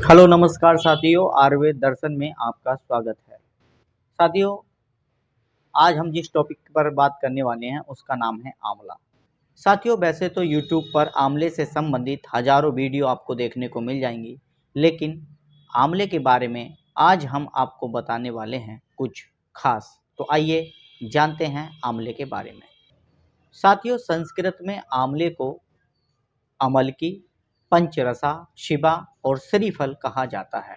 Hello नमस्कार साथियों, आयुर्वेद दर्शन में आपका स्वागत है। साथियों, आज हम जिस टॉपिक पर बात करने वाले हैं उसका नाम है आंवला। साथियों, वैसे तो यूट्यूब पर आंवले से संबंधित हजारों वीडियो आपको देखने को मिल जाएंगी, लेकिन आंवले के बारे में आज हम आपको बताने वाले हैं कुछ खास। तो आइए जानते हैं आंवले के बारे में। साथियों, संस्कृत में आंवले को अमलकी, पंचरसा, शिबा और श्रीफल कहा जाता है।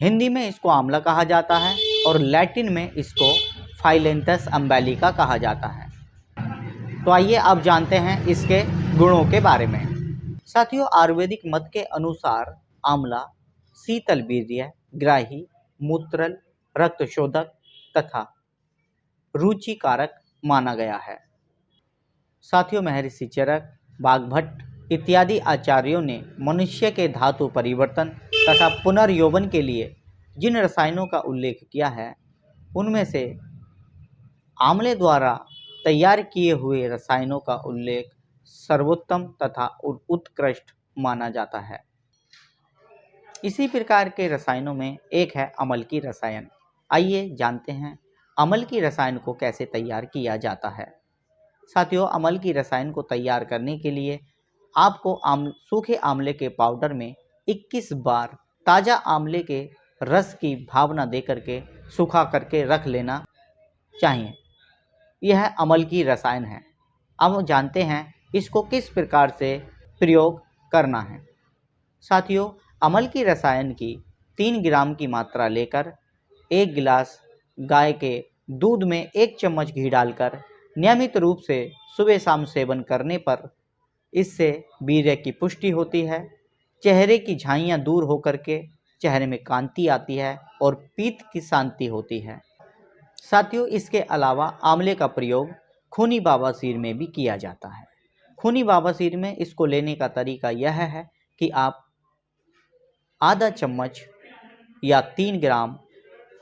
हिंदी में इसको आंवला कहा जाता है और लैटिन में इसको फाइलेंथस अम्बेलिका कहा जाता है। तो आइए अब जानते हैं इसके गुणों के बारे में। साथियों, आयुर्वेदिक मत के अनुसार आंवला शीतल वीर्य, ग्राही, मूत्रल, रक्त शोधक तथा रुचिकारक माना गया है। साथियों, महर्षि चरक, वाग्भट इत्यादि आचार्यों ने मनुष्य के धातु परिवर्तन तथा पुनर्यौवन के लिए जिन रसायनों का उल्लेख किया है, उनमें से आंवले द्वारा तैयार किए हुए रसायनों का उल्लेख सर्वोत्तम तथा उत्कृष्ट माना जाता है। इसी प्रकार के रसायनों में एक है अमल की रसायन। आइए जानते हैं अमल की रसायन को कैसे तैयार किया जाता है। साथियों, अमल की रसायन को तैयार करने के लिए आपको सूखे आंवले के पाउडर में 21 बार ताज़ा आंवले के रस की भावना दे करके सूखा करके रख लेना चाहिए। यह अमल की रसायन है। अब जानते हैं इसको किस प्रकार से प्रयोग करना है। साथियों, अमल की रसायन की 3 ग्राम की मात्रा लेकर 1 गिलास गाय के दूध में 1 चम्मच घी डालकर नियमित रूप से सुबह शाम सेवन करने पर इससे वीर्य की पुष्टि होती है, चेहरे की झाइयाँ दूर होकर के चेहरे में कांति आती है और पीत की शांति होती है। साथियों, इसके अलावा आंवले का प्रयोग खूनी बवासीर में भी किया जाता है। खूनी बवासीर में इसको लेने का तरीका यह है कि आप आधा चम्मच या 3 ग्राम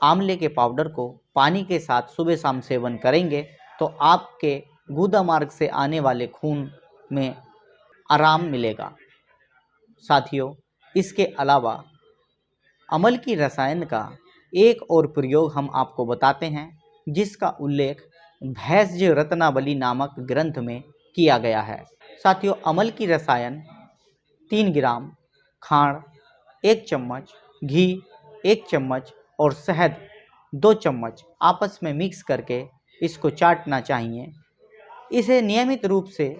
आंवले के पाउडर को पानी के साथ सुबह शाम सेवन करेंगे तो आपके गुदा मार्ग से आने वाले खून में आराम मिलेगा। साथियों, इसके अलावा अमल की रसायन का एक और प्रयोग हम आपको बताते हैं, जिसका उल्लेख भैंसज रत्नावली नामक ग्रंथ में किया गया है। साथियों, अमल की रसायन 3 ग्राम खांड, 1 चम्मच घी, 1 चम्मच और शहद 2 चम्मच आपस में मिक्स करके इसको चाटना चाहिए। इसे नियमित रूप से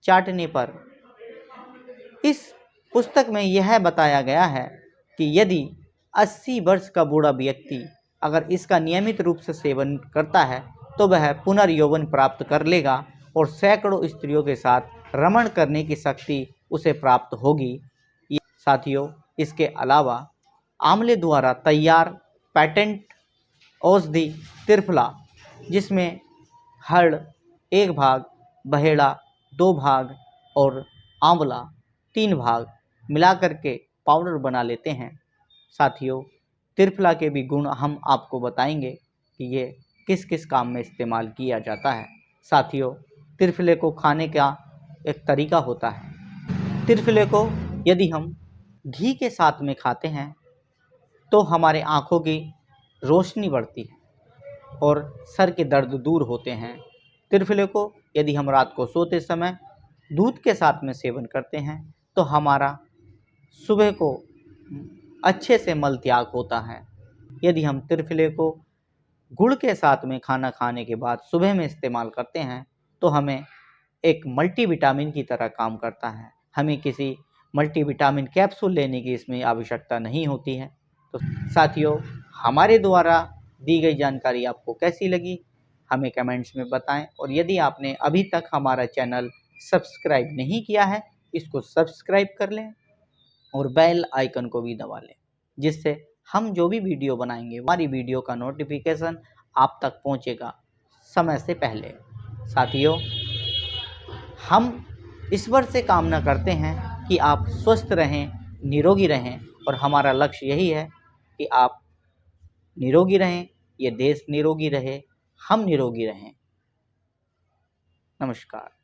चाटने पर इस पुस्तक में यह बताया गया है कि यदि 80 वर्ष का बूढ़ा व्यक्ति अगर इसका नियमित रूप से सेवन करता है तो वह पुनर्यौवन प्राप्त कर लेगा और सैकड़ों स्त्रियों के साथ रमण करने की शक्ति उसे प्राप्त होगी। साथियों, इसके अलावा आंवले द्वारा तैयार पेटेंट औषधि त्रिफला, जिसमें हड़ 1 भाग, बहेड़ा 2 भाग और आंवला 3 भाग मिलाकर के पाउडर बना लेते हैं। साथियों, त्रिफला के भी गुण हम आपको बताएंगे कि ये किस किस काम में इस्तेमाल किया जाता है। साथियों, त्रिफले को खाने का एक तरीका होता है। त्रिफले को यदि हम घी के साथ में खाते हैं तो हमारे आँखों की रोशनी बढ़ती है और सर के दर्द दूर होते हैं। त्रिफले को यदि हम रात को सोते समय दूध के साथ में सेवन करते हैं तो हमारा सुबह को अच्छे से मल त्याग होता है। यदि हम त्रिफले को गुड़ के साथ में खाना खाने के बाद सुबह में इस्तेमाल करते हैं तो हमें एक मल्टीविटामिन की तरह काम करता है। हमें किसी मल्टीविटामिन कैप्सूल लेने की इसमें आवश्यकता नहीं होती है। तो साथियों, हमारे द्वारा दी गई जानकारी आपको कैसी लगी हमें कमेंट्स में बताएं, और यदि आपने अभी तक हमारा चैनल सब्सक्राइब नहीं किया है इसको सब्सक्राइब कर लें और बेल आइकन को भी दबा लें, जिससे हम जो भी वीडियो बनाएंगे हमारी वीडियो का नोटिफिकेशन आप तक पहुंचेगा समय से पहले। साथियों, हम ईश्वर से कामना करते हैं कि आप स्वस्थ रहें, निरोगी रहें, और हमारा लक्ष्य यही है कि आप निरोगी रहें, ये देश निरोगी रहे, हम निरोगी रहें। नमस्कार।